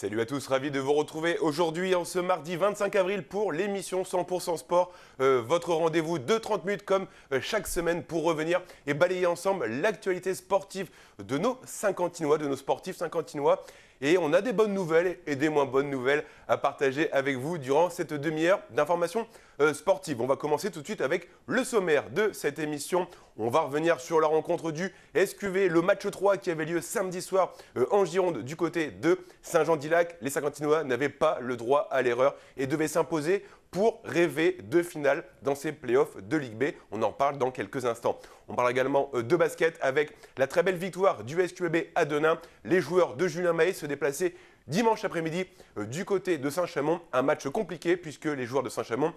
Salut à tous, ravi de vous retrouver aujourd'hui en ce mardi 25 avril pour l'émission 100% Sport, votre rendez-vous de 30 minutes comme chaque semaine pour revenir et balayer ensemble l'actualité sportive de nos Saint-Quentinois, de nos sportifs Saint-Quentinois. Et on a des bonnes nouvelles et des moins bonnes nouvelles à partager avec vous durant cette demi-heure d'informations sportives. On va commencer tout de suite avec le sommaire de cette émission. On va revenir sur la rencontre du SQV, le match 3 qui avait lieu samedi soir en Gironde du côté de Saint-Jean-d'Ilac. Les Saint-Quentinois n'avaient pas le droit à l'erreur et devaient s'imposer pour rêver de finale dans ces playoffs de Ligue B. On en parle dans quelques instants. On parle également de basket avec la très belle victoire du SQB à Denain. Les joueurs de Julien Mahé se déplaçaient dimanche après-midi du côté de Saint-Chamond. Un match compliqué puisque les joueurs de Saint-Chamond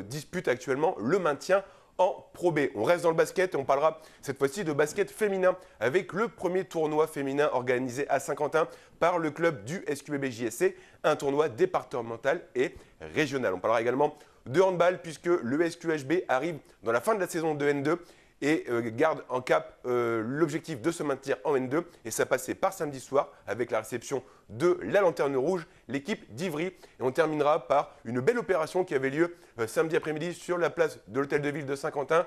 disputent actuellement le maintien en Pro B. On reste dans le basket et on parlera cette fois-ci de basket féminin avec le premier tournoi féminin organisé à Saint-Quentin par le club du SQBB JSC, un tournoi départemental et régional. On parlera également de handball puisque le SQHB arrive dans la fin de la saison de N2 et garde en cap l'objectif de se maintenir en N2. Et ça passait par samedi soir avec la réception de la Lanterne Rouge, l'équipe d'Ivry. Et on terminera par une belle opération qui avait lieu samedi après-midi sur la place de l'Hôtel de Ville de Saint-Quentin.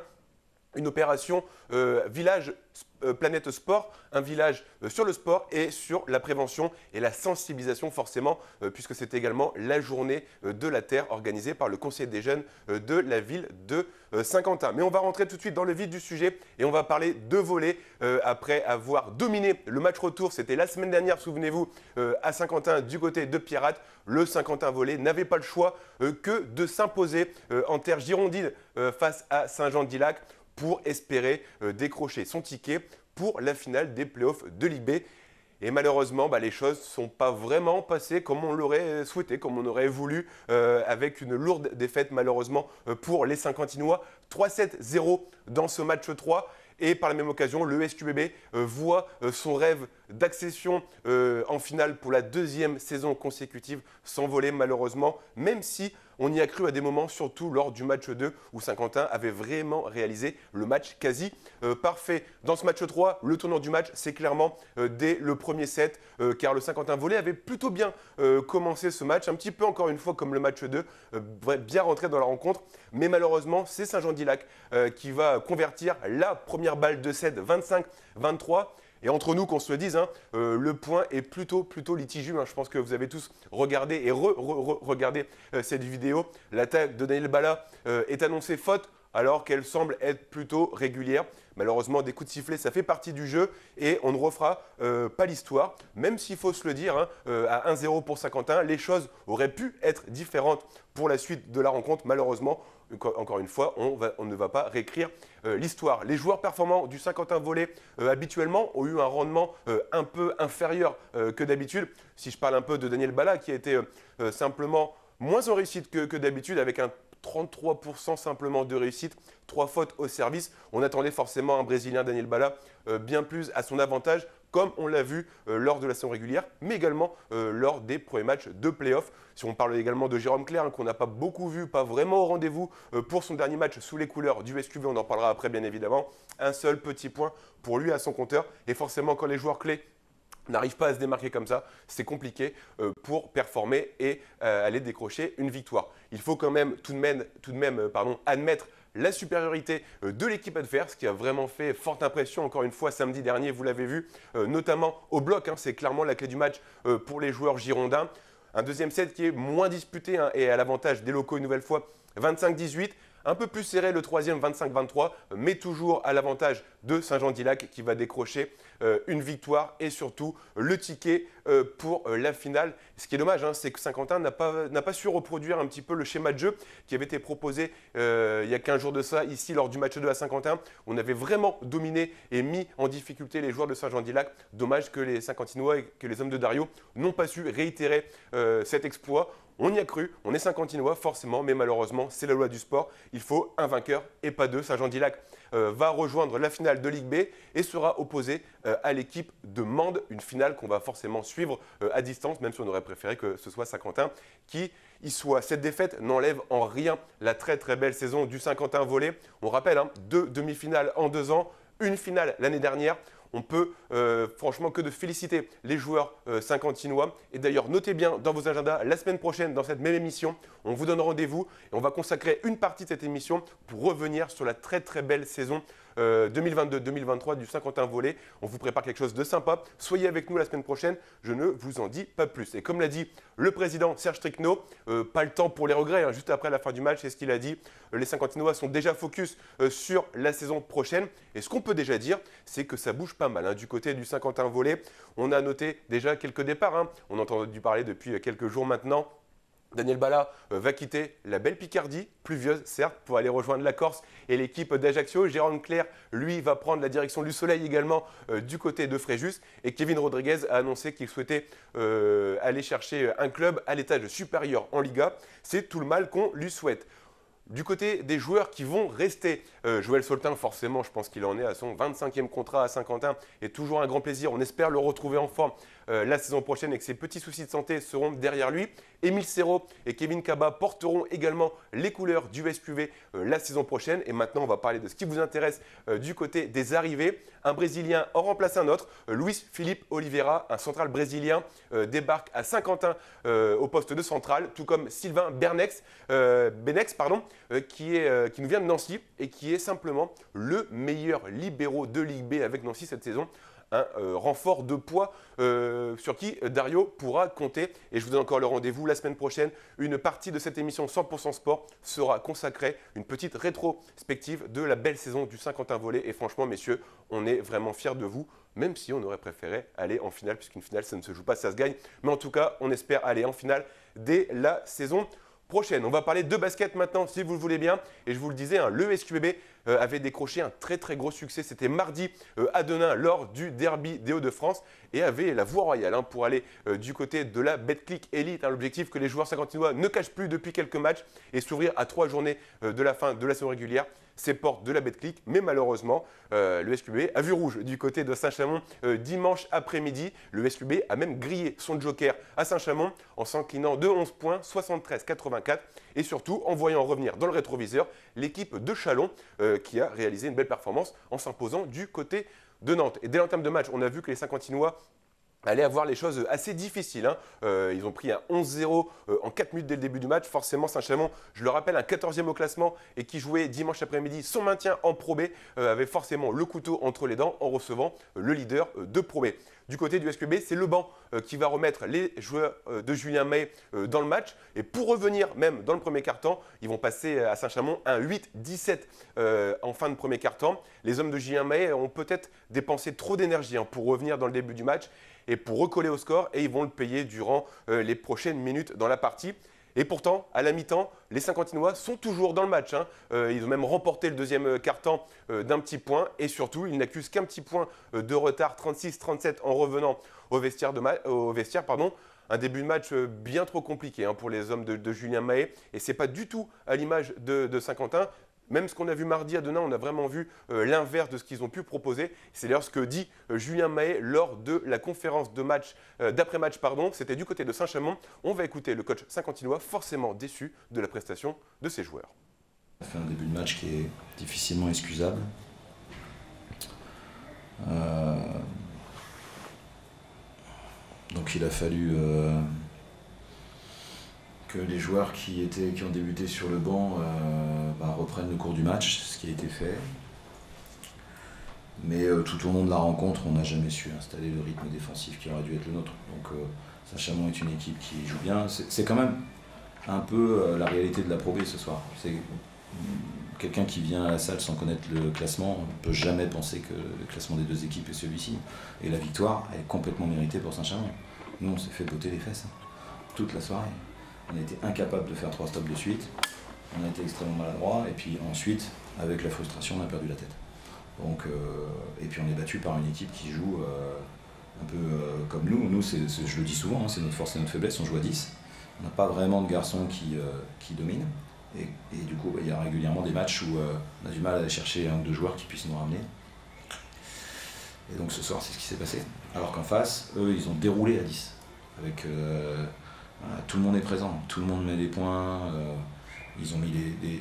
Une opération village Planète Sport, un village sur le sport et sur la prévention et la sensibilisation forcément, puisque c'est également la journée de la Terre organisée par le Conseil des jeunes de la ville de Saint-Quentin. Mais on va rentrer tout de suite dans le vif du sujet et on va parler de volley après avoir dominé le match retour. C'était la semaine dernière, souvenez-vous, à Saint-Quentin du côté de Pierrat. Le Saint-Quentin volley n'avait pas le choix que de s'imposer en terre girondine face à Saint-Jean-d'Ilac pour espérer décrocher son ticket pour la finale des playoffs de Ligue B. Et malheureusement, les choses ne sont pas vraiment passées comme on l'aurait souhaité, comme on aurait voulu, avec une lourde défaite malheureusement pour les Saint-Quentinois. 3-7-0 dans ce match 3. Et par la même occasion, le SQBB voit son rêve d'accession en finale pour la deuxième saison consécutive s'envoler malheureusement, même si on y a cru à des moments, surtout lors du match 2 où Saint-Quentin avait vraiment réalisé le match quasi parfait. Dans ce match 3, le tournant du match, c'est clairement dès le premier set, car le Saint-Quentin volley avait plutôt bien commencé ce match, un petit peu encore une fois comme le match 2, bien rentré dans la rencontre, mais malheureusement, c'est Saint-Jean-d'Ilac qui va convertir la première balle de set 25-23. Et entre nous, qu'on se le dise, le point est plutôt litigieux. Je pense que vous avez tous regardé et regardé cette vidéo. L'attaque de Daniel Bala est annoncée faute alors qu'elle semble être plutôt régulière. Malheureusement, des coups de sifflet, ça fait partie du jeu et on ne refera pas l'histoire. Même s'il faut se le dire, à 1-0 pour Saint-Quentin, les choses auraient pu être différentes pour la suite de la rencontre. Malheureusement, encore une fois, on ne va pas réécrire l'histoire. Les joueurs performants du Saint-Quentin volley habituellement ont eu un rendement un peu inférieur que d'habitude. Si je parle un peu de Daniel Bala qui a été simplement moins en réussite que d'habitude avec un 33% simplement de réussite, 3 fautes au service. On attendait forcément un Brésilien, Daniel Bala, bien plus à son avantage, comme on l'a vu lors de la saison régulière, mais également lors des premiers matchs de play-off. Si on parle également de Jérôme Claire, qu'on n'a pas beaucoup vu, pas vraiment au rendez-vous pour son dernier match sous les couleurs du SQV, on en parlera après bien évidemment. Un seul petit point pour lui à son compteur. Et forcément, quand les joueurs clés n'arrive pas à se démarquer comme ça, c'est compliqué pour performer et aller décrocher une victoire. Il faut quand même tout de même admettre la supériorité de l'équipe adverse qui a vraiment fait forte impression encore une fois samedi dernier, vous l'avez vu, notamment au bloc, c'est clairement la clé du match pour les joueurs girondins. Un deuxième set qui est moins disputé et à l'avantage des locaux une nouvelle fois, 25-18. Un peu plus serré le troisième, 25-23, mais toujours à l'avantage de Saint-Jean-d'Ilac qui va décrocher une victoire et surtout le ticket pour la finale. Ce qui est dommage, c'est que Saint-Quentin n'a pas su reproduire un petit peu le schéma de jeu qui avait été proposé il y a 15 jours de ça, ici lors du match 2 à Saint-Quentin. On avait vraiment dominé et mis en difficulté les joueurs de Saint-Jean-d'Ilac. Dommage que les Saint-Quentinois et que les hommes de Dario n'ont pas su réitérer cet exploit. On y a cru, on est Saint-Quentinois forcément, mais malheureusement, c'est la loi du sport. Il faut un vainqueur et pas deux. Saint-Jean-d'Ilac va rejoindre la finale de Ligue B et sera opposé à l'équipe de Mende, une finale qu'on va forcément suivre à distance, même si on aurait préféré que ce soit Saint-Quentin qui y soit. Cette défaite n'enlève en rien la très belle saison du Saint-Quentin volley. On rappelle, 2 demi-finales en 2 ans. Une finale l'année dernière. On peut franchement que de féliciter les joueurs saint-quentinois. Et d'ailleurs, notez bien dans vos agendas, la semaine prochaine, dans cette même émission, on vous donne rendez-vous et on va consacrer une partie de cette émission pour revenir sur la très très belle saison 2022-2023 du Saint-Quentin Volley. On vous prépare quelque chose de sympa. Soyez avec nous la semaine prochaine, je ne vous en dis pas plus. Et comme l'a dit le président Serge Trickno, pas le temps pour les regrets, hein, juste après la fin du match, c'est ce qu'il a dit. Les Saint-Quentinois sont déjà focus sur la saison prochaine. Et ce qu'on peut déjà dire, c'est que ça bouge pas mal. Hein. Du côté du Saint-Quentin Volley, on a noté déjà quelques départs. Hein. On a entendu parler depuis quelques jours maintenant. Daniel Bala va quitter la belle Picardie, pluvieuse certes, pour aller rejoindre la Corse et l'équipe d'Ajaccio. Jérôme Clair, lui, va prendre la direction du Soleil également du côté de Fréjus. Et Kevin Rodriguez a annoncé qu'il souhaitait aller chercher un club à l'étage supérieur en Liga. C'est tout le mal qu'on lui souhaite. Du côté des joueurs qui vont rester, Joël Soltin, forcément, je pense qu'il en est à son 25e contrat à Saint-Quentin et toujours un grand plaisir. On espère le retrouver en forme la saison prochaine et que ses petits soucis de santé seront derrière lui. Émile Serrault et Kevin Kaba porteront également les couleurs du SQV la saison prochaine. Et maintenant, on va parler de ce qui vous intéresse du côté des arrivées. Un Brésilien en remplace un autre, Luis Felipe Oliveira, un central brésilien, débarque à Saint-Quentin au poste de central, tout comme Sylvain Benex, qui nous vient de Nancy et qui est simplement le meilleur libéro de Ligue B avec Nancy cette saison. Un renfort de poids sur qui Dario pourra compter. Et je vous donne encore le rendez-vous la semaine prochaine. Une partie de cette émission 100% Sport sera consacrée, une petite rétrospective de la belle saison du Saint-Quentin Volley. Et franchement, messieurs, on est vraiment fiers de vous, même si on aurait préféré aller en finale, puisqu'une finale, ça ne se joue pas, ça se gagne. Mais en tout cas, on espère aller en finale dès la saison prochaine. On va parler de basket maintenant, si vous le voulez bien. Et je vous le disais, hein, le SQBB avait décroché un très très gros succès. C'était mardi à Denain lors du derby des Hauts-de-France et avait la voie royale hein, pour aller du côté de la Betclic Elite. Hein, l'objectif que les joueurs saint-quentinois ne cachent plus depuis quelques matchs et s'ouvrir à 3 journées de la fin de la saison régulière ses portes de la Betclic. Mais malheureusement, le SQB a vu rouge du côté de Saint-Chamond dimanche après-midi. Le SQB a même grillé son joker à Saint-Chamond en s'inclinant de 11 points, 73-84. Et surtout, en voyant revenir dans le rétroviseur l'équipe de Chalon qui a réalisé une belle performance en s'imposant du côté de Nantes. Et dès l'entame de match, on a vu que les Saint-Quentinois allaient avoir les choses assez difficiles. Hein. Ils ont pris un 11-0 en 4 minutes dès le début du match. Forcément, Saint-Chamond, je le rappelle, un 14e au classement et qui jouait dimanche après-midi son maintien en Pro B, avait forcément le couteau entre les dents en recevant le leader de Pro B. Du côté du SQB, c'est le banc qui va remettre les joueurs de Julien May dans le match. Et pour revenir même dans le premier quart-temps, ils vont passer à Saint-Chamond un 8-17 en fin de premier quart-temps. Les hommes de Julien May ont peut-être dépensé trop d'énergie hein, pour revenir dans le début du match et pour recoller au score. Et ils vont le payer durant les prochaines minutes dans la partie. Et pourtant, à la mi-temps, les Saint-Quentinois sont toujours dans le match. Hein. Ils ont même remporté le deuxième quart-temps d'un petit point. Et surtout, ils n'accusent qu'un petit point de retard, 36-37 en revenant au vestiaire. Un début de match bien trop compliqué hein, pour les hommes de Julien Mahé. Et ce n'est pas du tout à l'image de Saint-Quentin. Même ce qu'on a vu mardi à Denain, on a vraiment vu l'inverse de ce qu'ils ont pu proposer. C'est d'ailleurs ce que dit Julien Mahé lors de la conférence de match, d'après-match. C'était du côté de Saint-Chamond. On va écouter le coach saint-quentinois, forcément déçu de la prestation de ses joueurs. On a fait un début de match qui est difficilement excusable. Donc il a fallu que les joueurs qui ont débuté sur le banc reprennent le cours du match, ce qui a été fait. Mais tout au long de la rencontre, on n'a jamais su installer le rythme défensif qui aurait dû être le nôtre. Donc Saint-Chamond est une équipe qui joue bien. C'est quand même un peu la réalité de la Pro B ce soir. C'est quelqu'un qui vient à la salle sans connaître le classement ne peut jamais penser que le classement des deux équipes est celui-ci. Et la victoire est complètement méritée pour Saint-Chamond. Nous, on s'est fait botter les fesses toute la soirée. On a été incapable de faire 3 stops de suite, on a été extrêmement maladroit et puis ensuite, avec la frustration, on a perdu la tête. Donc, et puis on est battu par une équipe qui joue un peu comme nous. Nous, je le dis souvent, c'est notre force et notre faiblesse, on joue à 10. On n'a pas vraiment de garçons qui dominent. Et du coup, il y a régulièrement des matchs où on a du mal à aller chercher 1 ou 2 joueurs qui puissent nous ramener. Et donc ce soir, c'est ce qui s'est passé. Alors qu'en face, eux, ils ont déroulé à 10. Avec... tout le monde est présent, tout le monde met des points, Ils ont mis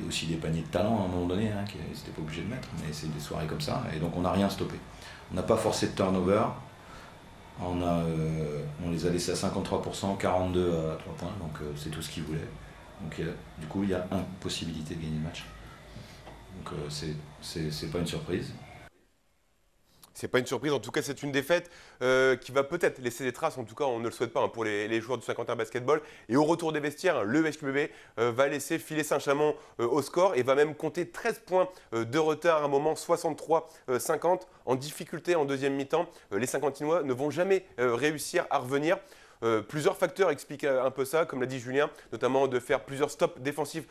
aussi des paniers de talent à un moment donné, hein, qu'ils n'étaient pas obligés de mettre, mais c'est des soirées comme ça, et donc on n'a rien stoppé. On n'a pas forcé de turnover, on les a laissés à 53%, 42 à 3 points, donc c'est tout ce qu'ils voulaient. Donc du coup, il y a impossibilité de gagner le match. Donc c'est pas une surprise. C'est pas une surprise, en tout cas c'est une défaite qui va peut-être laisser des traces, en tout cas on ne le souhaite pas hein, pour les joueurs du Saint-Quentin Basketball. Et au retour des vestiaires, le SQBB va laisser filer Saint-Chamond au score et va même compter 13 points de retard à un moment, 63-50, en difficulté en deuxième mi-temps. Les Saint-Quentinois ne vont jamais réussir à revenir. Plusieurs facteurs expliquent un peu ça, comme l'a dit Julien, notamment de faire plusieurs stops défensifs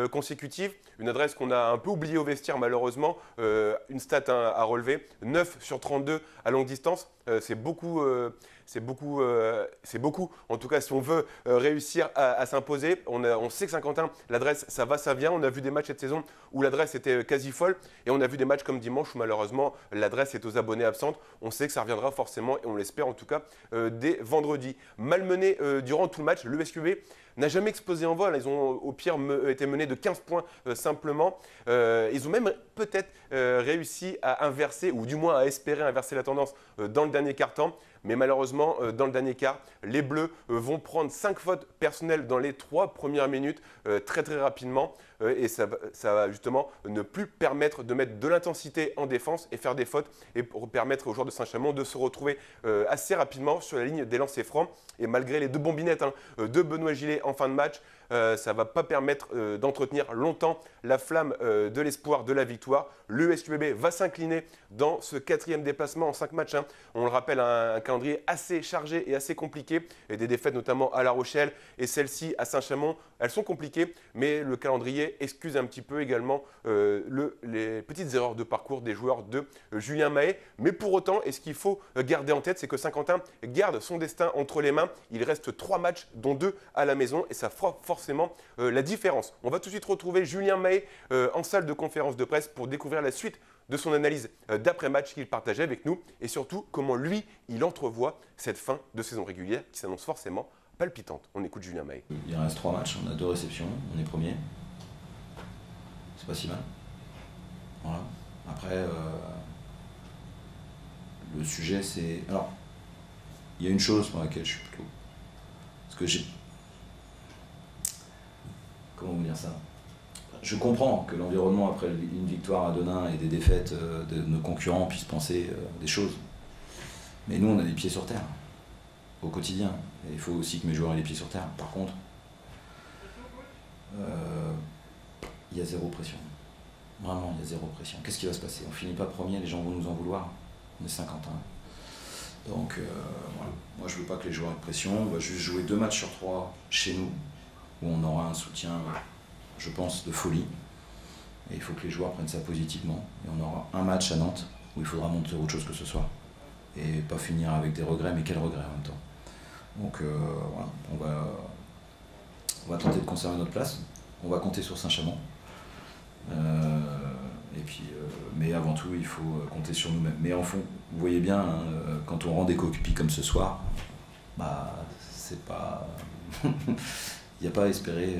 consécutifs. Une adresse qu'on a un peu oubliée au vestiaire malheureusement, une stat à relever, 9 sur 32 à longue distance, c'est beaucoup. C'est beaucoup, en tout cas si on veut réussir à s'imposer. On sait que Saint-Quentin, l'adresse, ça va, ça vient. On a vu des matchs cette saison où l'adresse était quasi folle. Et on a vu des matchs comme dimanche où malheureusement l'adresse est aux abonnés absentes. On sait que ça reviendra forcément et on l'espère en tout cas dès vendredi. Malmené durant tout le match, le SQB n'a jamais explosé en vol. Ils ont au pire été menés de 15 points simplement. Ils ont même peut-être réussi à inverser, ou du moins à espérer inverser la tendance dans le dernier quart-temps. Mais malheureusement, dans le dernier quart, les Bleus vont prendre 5 fautes personnelles dans les 3 premières minutes très rapidement. Et ça va justement ne plus permettre de mettre de l'intensité en défense et faire des fautes et pour permettre aux joueurs de Saint-Chamond de se retrouver assez rapidement sur la ligne des lancers francs. Et malgré les 2 bombinettes de Benoît Gillet en fin de match, ça ne va pas permettre d'entretenir longtemps la flamme de l'espoir de la victoire. Le SQBB va s'incliner dans ce 4e déplacement en 5 matchs. On le rappelle, un calendrier assez chargé et assez compliqué. Et des défaites notamment à La Rochelle et celle-ci à Saint-Chamond, elles sont compliquées. Mais le calendrier excuse un petit peu également les petites erreurs de parcours des joueurs de Julien Mahé. Mais pour autant, et ce qu'il faut garder en tête, c'est que Saint-Quentin garde son destin entre les mains. Il reste 3 matchs, dont 2 à la maison. Et ça fera forcément la différence. On va tout de suite retrouver Julien Mahé en salle de conférence de presse pour découvrir la suite de son analyse d'après-match qu'il partageait avec nous et surtout comment lui, il entrevoit cette fin de saison régulière qui s'annonce forcément palpitante. On écoute Julien Mahé. Il reste 3 matchs, on a 2 réceptions, on est premier. C'est pas si mal. Voilà. Après, le sujet c'est... Alors, il y a une chose pour laquelle je suis plutôt... Parce que j'ai... Comment vous dire ça? Je comprends que l'environnement après une victoire à Denain et des défaites de nos concurrents puisse penser des choses. Mais nous, on a les pieds sur terre, au quotidien. Et il faut aussi que mes joueurs aient les pieds sur terre. Par contre, il y a 0 pression. Vraiment, il y a 0 pression. Qu'est-ce qui va se passer? On finit pas premier, les gens vont nous en vouloir. On est 50 ans. Donc, voilà. Moi, je veux pas que les joueurs aient de pression. On va juste jouer 2 matchs sur 3 chez nous, où on aura un soutien, je pense, de folie. Et il faut que les joueurs prennent ça positivement. Et on aura un match à Nantes où il faudra montrer autre chose que ce soir. Et pas finir avec des regrets, mais quels regrets en même temps. Donc voilà, on va tenter de conserver notre place. On va compter sur Saint-Chamond. Mais avant tout, il faut compter sur nous-mêmes. Mais en fond, vous voyez bien, quand on rend des copies comme ce soir, c'est pas... Il n'y a pas à espérer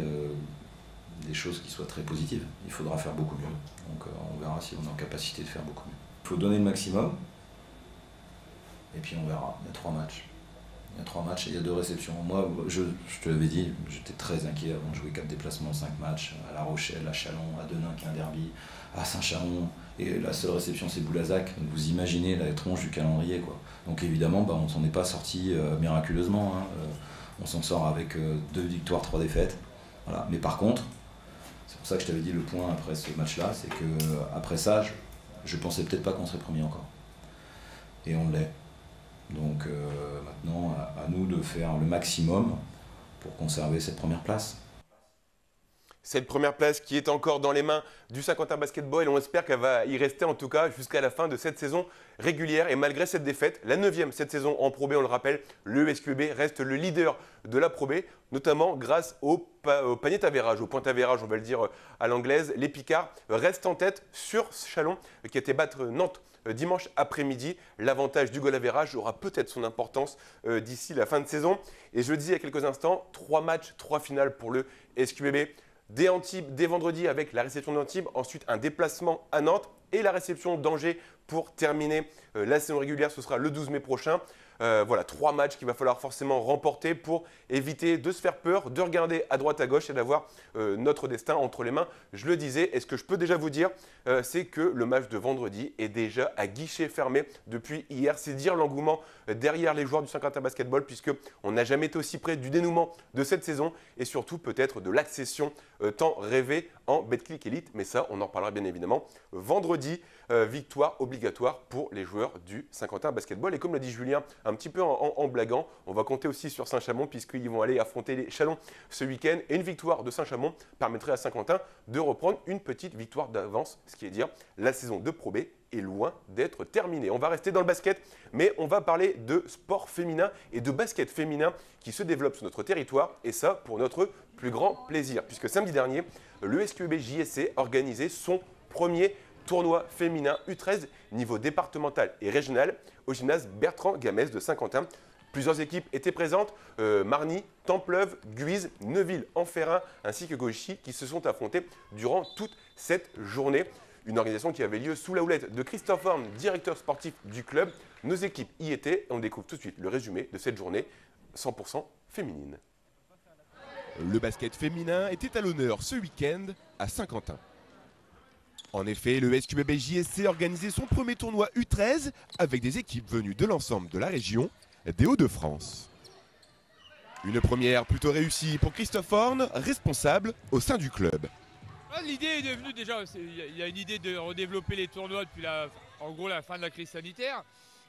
des choses qui soient très positives. Il faudra faire beaucoup mieux. Donc on verra si on est en capacité de faire beaucoup mieux. Il faut donner le maximum. Et puis on verra. Il y a 3 matchs. Il y a 3 matchs et il y a 2 réceptions. Moi, je te l'avais dit, j'étais très inquiet avant de jouer 4 déplacements, 5 matchs, à La Rochelle, à Châlons, à Denain qui est un derby, à Saint-Chamond. Et la seule réception, c'est Boulazac. Donc vous imaginez la tronche du calendrier, quoi. Donc évidemment, on ne s'en est pas sorti miraculeusement. On s'en sort avec 2 victoires, 3 défaites. Voilà. Mais par contre, c'est pour ça que je t'avais dit le point après ce match-là, c'est que après ça, je pensais peut-être pas qu'on serait premier encore. Et on l'est. Donc maintenant, à nous de faire le maximum pour conserver cette première place. Cette première place qui est encore dans les mains du Saint-Quentin Basketball et on espère qu'elle va y rester en tout cas jusqu'à la fin de cette saison régulière. Et malgré cette défaite, la 9e cette saison en Pro B, on le rappelle, le SQB reste le leader de la Pro B, notamment grâce au panier d'avérage, au point d'avérage, on va le dire à l'anglaise. Les Picards restent en tête sur Châlons qui a été battre Nantes dimanche après-midi. L'avantage du goal average aura peut-être son importance d'ici la fin de saison. Et je le disais il y a quelques instants, 3 matchs, 3 finales pour le SQBB. dès Antibes, dès vendredi avec la réception d'Antibes, ensuite un déplacement à Nantes et la réception d'Angers pour terminer la saison régulière. Ce sera le 12 mai prochain. Voilà, 3 matchs qu'il va falloir forcément remporter pour éviter de se faire peur, de regarder à droite à gauche et d'avoir notre destin entre les mains. Je le disais, et ce que je peux déjà vous dire, c'est que le match de vendredi est déjà à guichet fermé depuis hier. C'est dire l'engouement derrière les joueurs du Saint-Quentin Basketball, puisqu'on n'a jamais été aussi près du dénouement de cette saison et surtout peut-être de l'accession tant rêvée en Betclic Elite. Mais ça, on en reparlera bien évidemment vendredi. Victoire obligatoire pour les joueurs du Saint-Quentin Basketball. Et comme l'a dit Julien, un petit peu en blaguant, on va compter aussi sur Saint-Chamond puisqu'ils vont aller affronter les Chalons ce week-end. Et une victoire de Saint-Chamond permettrait à Saint-Quentin de reprendre une petite victoire d'avance, ce qui est dire la saison de Pro B est loin d'être terminée. On va rester dans le basket, mais on va parler de sport féminin et de basket féminin qui se développe sur notre territoire, et ça pour notre plus grand plaisir, puisque samedi dernier, le SQB JSC organisait son premier tournoi féminin U13 niveau départemental et régional au gymnase Bertrand Gamès de Saint-Quentin. Plusieurs équipes étaient présentes, Marny, Templeuve, Guise, Neuville, Enferrin ainsi que Gauchy qui se sont affrontés durant toute cette journée. Une organisation qui avait lieu sous la houlette de Christophe Horn, directeur sportif du club. Nos équipes y étaient et on découvre tout de suite le résumé de cette journée 100% féminine. Le basket féminin était à l'honneur ce week-end à Saint-Quentin. En effet, le SQBB JSC organisait son premier tournoi U13 avec des équipes venues de l'ensemble de la région des Hauts-de-France. Une première plutôt réussie pour Christophe Horn, responsable au sein du club. L'idée est devenue déjà, il y a une idée de redévelopper les tournois depuis en gros la fin de la crise sanitaire.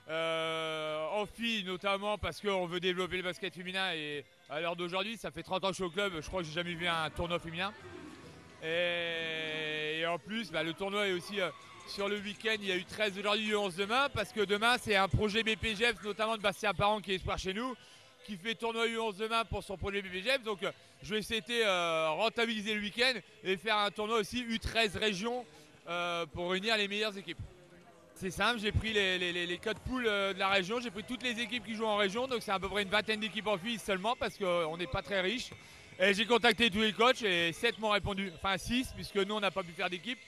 En filles notamment parce qu'on veut développer le basket féminin et à l'heure d'aujourd'hui, ça fait 30 ans que je suis au club, je crois que j'ai jamais vu un tournoi féminin. Et en plus, le tournoi est aussi sur le week-end. Il y a eu 13 aujourd'hui et 11 demain. Parce que demain, c'est un projet BPGEPS, notamment de Bastien Parent qui est espoir chez nous, qui fait tournoi U11 demain pour son projet BPGEPS. Donc je vais essayer de rentabiliser le week-end et faire un tournoi aussi U13 région pour réunir les meilleures équipes. C'est simple, j'ai pris les codes poules de la région, j'ai pris toutes les équipes qui jouent en région. Donc c'est à peu près une vingtaine d'équipes en filles seulement parce qu'on n'est pas très riche. Et j'ai contacté tous les coachs et 7 m'ont répondu, enfin 6 puisque nous on n'a pas pu faire d'équipe.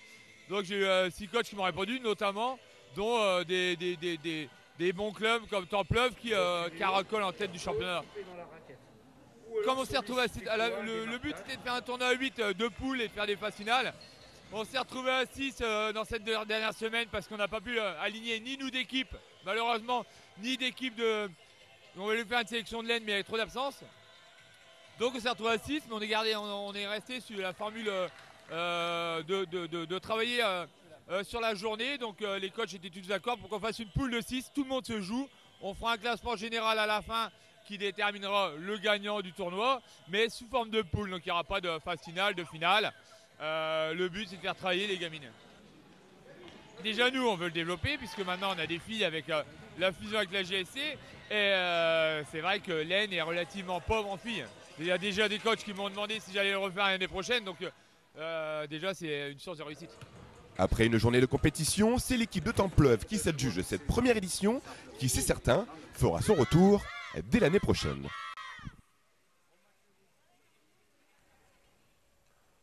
Donc j'ai eu 6 coachs qui m'ont répondu, notamment dont des bons clubs comme Templeuve qui caracolent en tête du championnat. Comme on s'est retrouvé le but c'était de faire un tournoi à 8 de poules et de faire des phases finales. On s'est retrouvé à 6 dans cette dernière semaine parce qu'on n'a pas pu aligner ni nous d'équipe, malheureusement, ni d'équipe de... On voulait faire une sélection de laine mais il y avait trop d'absence. Donc on s'est retrouvé à 6, mais on est resté sur la formule de travailler sur la journée. Donc les coachs étaient tous d'accord pour qu'on fasse une poule de 6, tout le monde se joue. On fera un classement général à la fin qui déterminera le gagnant du tournoi, mais sous forme de poule, donc il n'y aura pas de phase finale, de finale. Le but c'est de faire travailler les gamines. Déjà nous on veut le développer puisque maintenant on a des filles avec la fusion avec la GSC et c'est vrai que l'Aisne est relativement pauvre en filles. Il y a déjà des coachs qui m'ont demandé si j'allais le refaire l'année prochaine, donc déjà c'est une source de réussite. Après une journée de compétition, c'est l'équipe de Templeuve qui s'adjuge cette première édition, qui c'est certain, fera son retour dès l'année prochaine.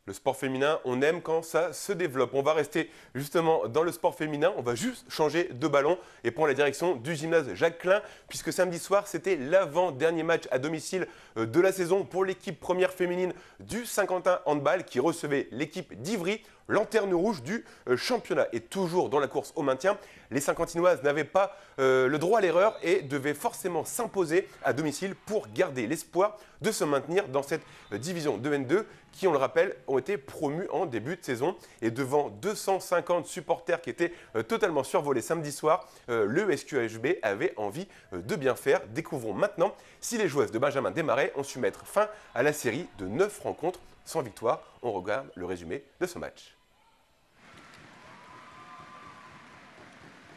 Le sport féminin, on aime quand ça se développe. On va rester justement dans le sport féminin, on va juste changer de ballon et prendre la direction du gymnase Jacques Klein, puisque samedi soir, c'était l'avant-dernier match à domicile de la saison pour l'équipe première féminine du Saint-Quentin Handball qui recevait l'équipe d'Ivry, lanterne rouge du championnat. Et toujours dans la course au maintien, les Saint-Quentinoises n'avaient pas le droit à l'erreur et devaient forcément s'imposer à domicile pour garder l'espoir de se maintenir dans cette division 2N2 qui, on le rappelle, ont été promus en début de saison. Et devant 250 supporters qui étaient totalement survolés samedi soir, le SQHB avait envie de bien faire. Découvrons maintenant si les joueuses de Benjamin Desmarais ont su mettre fin à la série de 9 rencontres sans victoire. On regarde le résumé de ce match.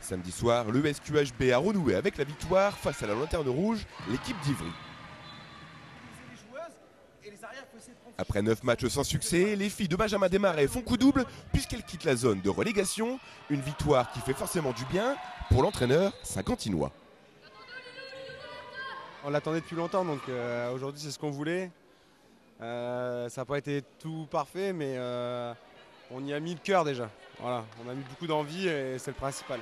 Samedi soir, le SQHB a renoué avec la victoire face à la lanterne rouge, l'équipe d'Ivry. Après 9 matchs sans succès, les filles de Benjamin Desmarais font coup double puisqu'elles quittent la zone de relégation. Une victoire qui fait forcément du bien pour l'entraîneur saint-quentinois. On l'attendait depuis longtemps, donc aujourd'hui c'est ce qu'on voulait. Ça n'a pas été tout parfait, mais on y a mis le cœur déjà. Voilà, on a mis beaucoup d'envie et c'est le principal.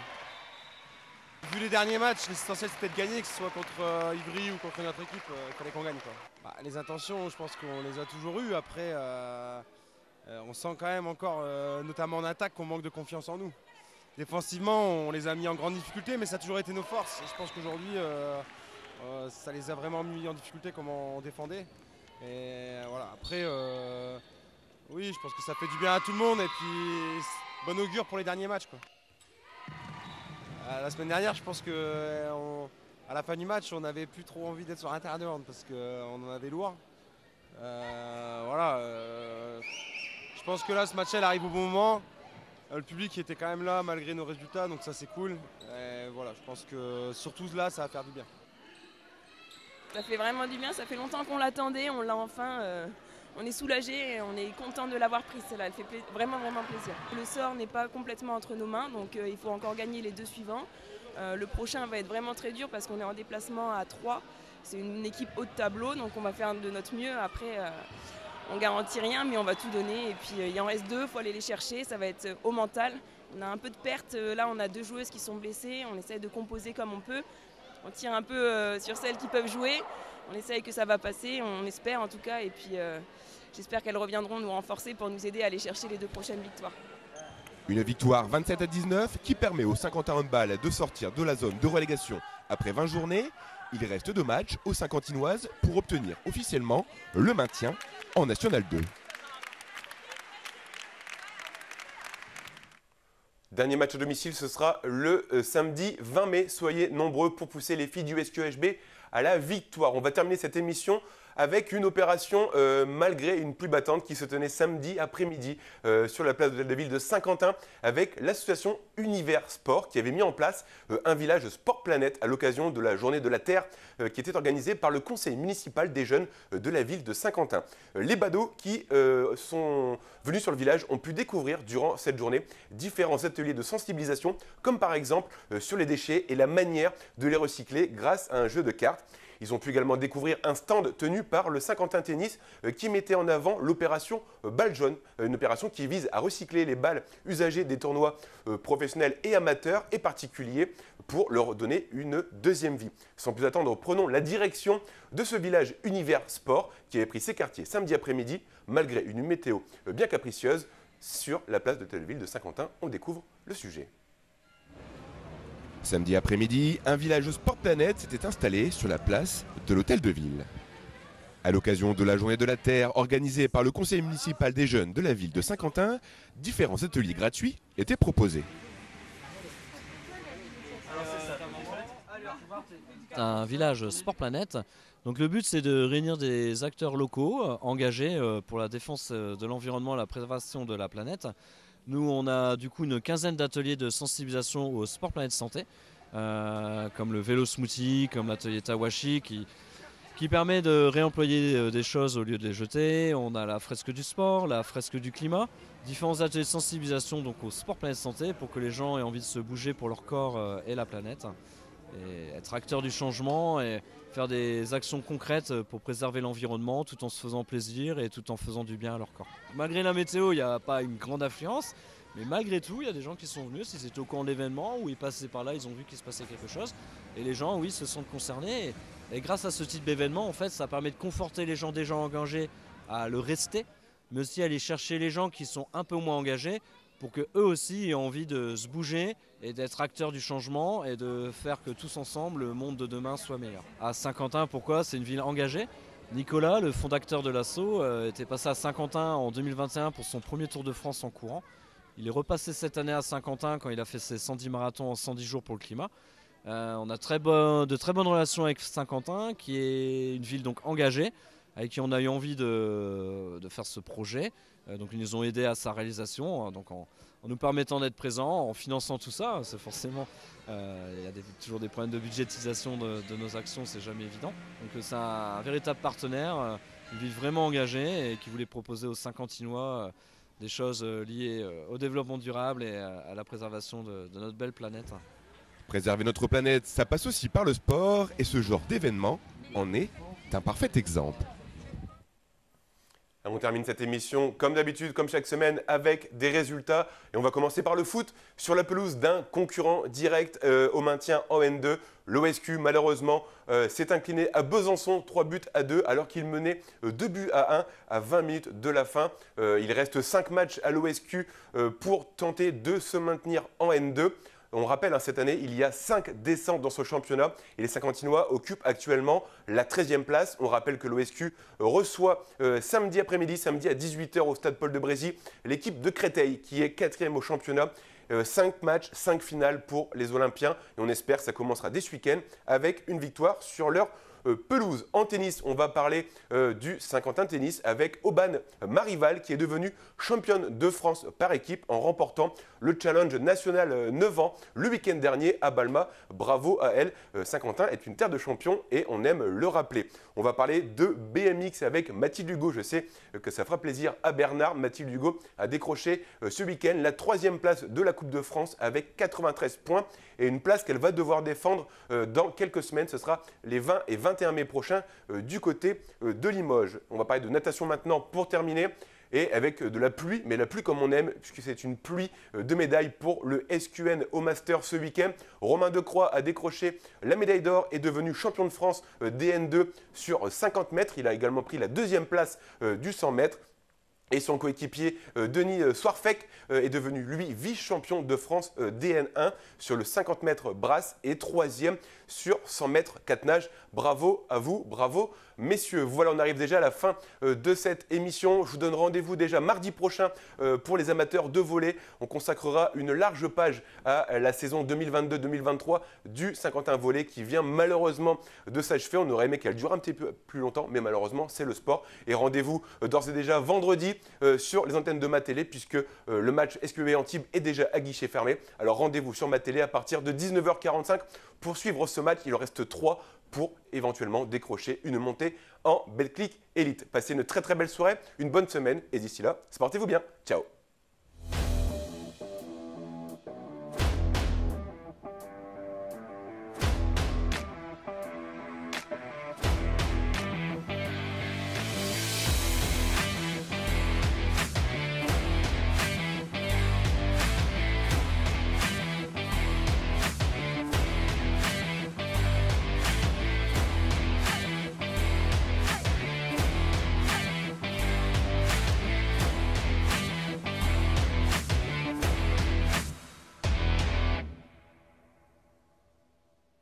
Vu les derniers matchs, l'essentiel c'était de gagner, que ce soit contre Ivry ou contre une autre équipe, il fallait qu'on gagne, quoi. Bah, les intentions, je pense qu'on les a toujours eues. Après, on sent quand même encore, notamment en attaque, qu'on manque de confiance en nous. Défensivement, on les a mis en grande difficulté, mais ça a toujours été nos forces. Et je pense qu'aujourd'hui, ça les a vraiment mis en difficulté comment on défendait. Et voilà, après, oui, je pense que ça fait du bien à tout le monde et puis bon augure pour les derniers matchs, quoi. La semaine dernière, je pense qu'à la fin du match, on n'avait plus trop envie d'être sur un terrain de hand parce qu'on en avait lourd. Voilà, je pense que là, ce match-là arrive au bon moment. Le public était quand même là malgré nos résultats, donc ça c'est cool. Et voilà, je pense que surtout là, ça va faire du bien. Ça fait vraiment du bien, ça fait longtemps qu'on l'attendait, on l'a enfin. On est soulagé et on est content de l'avoir prise, celle-là. Elle fait vraiment plaisir. Le sort n'est pas complètement entre nos mains, donc il faut encore gagner les 2 suivants. Le prochain va être vraiment très dur parce qu'on est en déplacement à 3. C'est une équipe haut de tableau, donc on va faire de notre mieux. Après, on ne garantit rien, mais on va tout donner. Et puis il en reste 2, il faut aller les chercher, ça va être au mental. On a un peu de perte, là on a 2 joueuses qui sont blessées, on essaie de composer comme on peut. On tire un peu sur celles qui peuvent jouer. On essaye que ça va passer, on espère en tout cas, et puis j'espère qu'elles reviendront nous renforcer pour nous aider à aller chercher les 2 prochaines victoires. Une victoire 27-19 qui permet aux Saint-Quentin Handball de sortir de la zone de relégation après 20 journées. Il reste 2 matchs aux Saint-Quentinoises pour obtenir officiellement le maintien en National 2. Dernier match à domicile, ce sera le samedi 20 mai. Soyez nombreux pour pousser les filles du SQHB à la victoire. On va terminer cette émission avec une opération malgré une pluie battante qui se tenait samedi après-midi sur la place de la ville de Saint-Quentin avec l'association Univers Sport qui avait mis en place un village Sport Planète à l'occasion de la journée de la Terre qui était organisée par le conseil municipal des jeunes de la ville de Saint-Quentin. Les badauds qui sont venus sur le village ont pu découvrir durant cette journée différents ateliers de sensibilisation comme par exemple sur les déchets et la manière de les recycler grâce à un jeu de cartes. Ils ont pu également découvrir un stand tenu par le Saint-Quentin Tennis qui mettait en avant l'opération Balle Jaune, une opération qui vise à recycler les balles usagées des tournois professionnels et amateurs et particuliers pour leur donner une deuxième vie. Sans plus attendre, prenons la direction de ce village Univers Sport qui avait pris ses quartiers samedi après-midi malgré une météo bien capricieuse sur la place de Telle-Ville de Saint-Quentin. On découvre le sujet. Samedi après-midi, un village Sport Planète s'était installé sur la place de l'Hôtel de Ville. À l'occasion de la Journée de la Terre organisée par le conseil municipal des jeunes de la ville de Saint-Quentin, différents ateliers gratuits étaient proposés. Un village Sport Planète. Donc le but c'est de réunir des acteurs locaux engagés pour la défense de l'environnement et la préservation de la planète. Nous, on a du coup une quinzaine d'ateliers de sensibilisation au Sport Planète Santé, comme le vélo smoothie, comme l'atelier Tawashi, qui permet de réemployer des choses au lieu de les jeter. On a la fresque du sport, la fresque du climat, différents ateliers de sensibilisation donc au Sport Planète Santé pour que les gens aient envie de se bouger pour leur corps et la planète. Et être acteur du changement et faire des actions concrètes pour préserver l'environnement tout en se faisant plaisir et tout en faisant du bien à leur corps. Malgré la météo, il n'y a pas une grande affluence, mais malgré tout, il y a des gens qui sont venus, s'ils étaient au courant de l'événement ou ils passaient par là, ils ont vu qu'il se passait quelque chose. Et les gens, oui, se sentent concernés. Et grâce à ce type d'événement, en fait, ça permet de conforter les gens déjà engagés à le rester, mais aussi aller chercher les gens qui sont un peu moins engagés pour qu'eux aussi aient envie de se bouger et d'être acteurs du changement et de faire que tous ensemble, le monde de demain soit meilleur. À Saint-Quentin, pourquoi? C'est une ville engagée. Nicolas, le fondateur de l'asso, était passé à Saint-Quentin en 2021 pour son premier Tour de France en courant. Il est repassé cette année à Saint-Quentin quand il a fait ses 110 marathons en 110 jours pour le climat. On a de très bonnes relations avec Saint-Quentin, qui est une ville donc engagée, avec qui on a eu envie de faire ce projet. Donc ils nous ont aidés à sa réalisation, donc en nous permettant d'être présents, en finançant tout ça. C'est forcément, il y a toujours des problèmes de budgétisation de nos actions, c'est jamais évident. Donc c'est un véritable partenaire, une ville vraiment engagée et qui voulait proposer aux Saint-Quentinois des choses liées au développement durable et à la préservation de notre belle planète. Préserver notre planète, ça passe aussi par le sport et ce genre d'événement en est un parfait exemple. On termine cette émission comme d'habitude, comme chaque semaine, avec des résultats. Et on va commencer par le foot sur la pelouse d'un concurrent direct au maintien en N2. L'OSQ, malheureusement, s'est incliné à Besançon, 3-2 alors qu'il menait 2-1 à 20 minutes de la fin. Il reste 5 matchs à l'OSQ pour tenter de se maintenir en N2. On rappelle, cette année, il y a 5 descentes dans ce championnat et les Saint-Quentinois occupent actuellement la 13e place. On rappelle que l'OSQ reçoit samedi après-midi, samedi à 18 h au stade Paul de Brézy, l'équipe de Créteil qui est 4e au championnat. 5 matchs, 5 finales pour les Olympiens et on espère que ça commencera dès ce week-end avec une victoire sur leur pelouse. En tennis, on va parler du Saint-Quentin Tennis avec Aubane Marival qui est devenue championne de France par équipe en remportant le challenge national 9 ans le week-end dernier à Balma. Bravo à elle. Saint-Quentin est une terre de champions et on aime le rappeler. On va parler de BMX avec Mathilde Hugo. Je sais que ça fera plaisir à Bernard. Mathilde Hugo a décroché ce week-end la 3e place de la Coupe de France avec 93 points et une place qu'elle va devoir défendre dans quelques semaines. Ce sera les 20 et 21 mai prochains du côté de Limoges. On va parler de natation maintenant pour terminer. Et avec de la pluie, mais la pluie comme on aime, puisque c'est une pluie de médailles pour le SQN au Master ce week-end. Romain Decroix a décroché la médaille d'or et est devenu champion de France DN2 sur 50 mètres. Il a également pris la 2e place du 100 mètres. Et son coéquipier Denis Soirfec est devenu, lui, vice-champion de France DN1 sur le 50 mètres brasse et 3e sur 100 mètres 4 nages. Bravo à vous, bravo messieurs. Voilà, on arrive déjà à la fin de cette émission. Je vous donne rendez-vous déjà mardi prochain pour les amateurs de volley. On consacrera une large page à la saison 2022-2023 du Saint-Quentin Volley qui vient malheureusement de s'achever. On aurait aimé qu'elle dure un petit peu plus longtemps, mais malheureusement, c'est le sport. Et rendez-vous d'ores et déjà vendredi sur les antennes de ma télé puisque le match SQB Antibes est déjà à guichet fermé. Alors rendez-vous sur ma télé à partir de 19 h 45 pour suivre ce match. Il en reste 3 pour éventuellement décrocher une montée en Betclic Elite. Passez une très très belle soirée, une bonne semaine et d'ici là, sportez-vous bien. Ciao.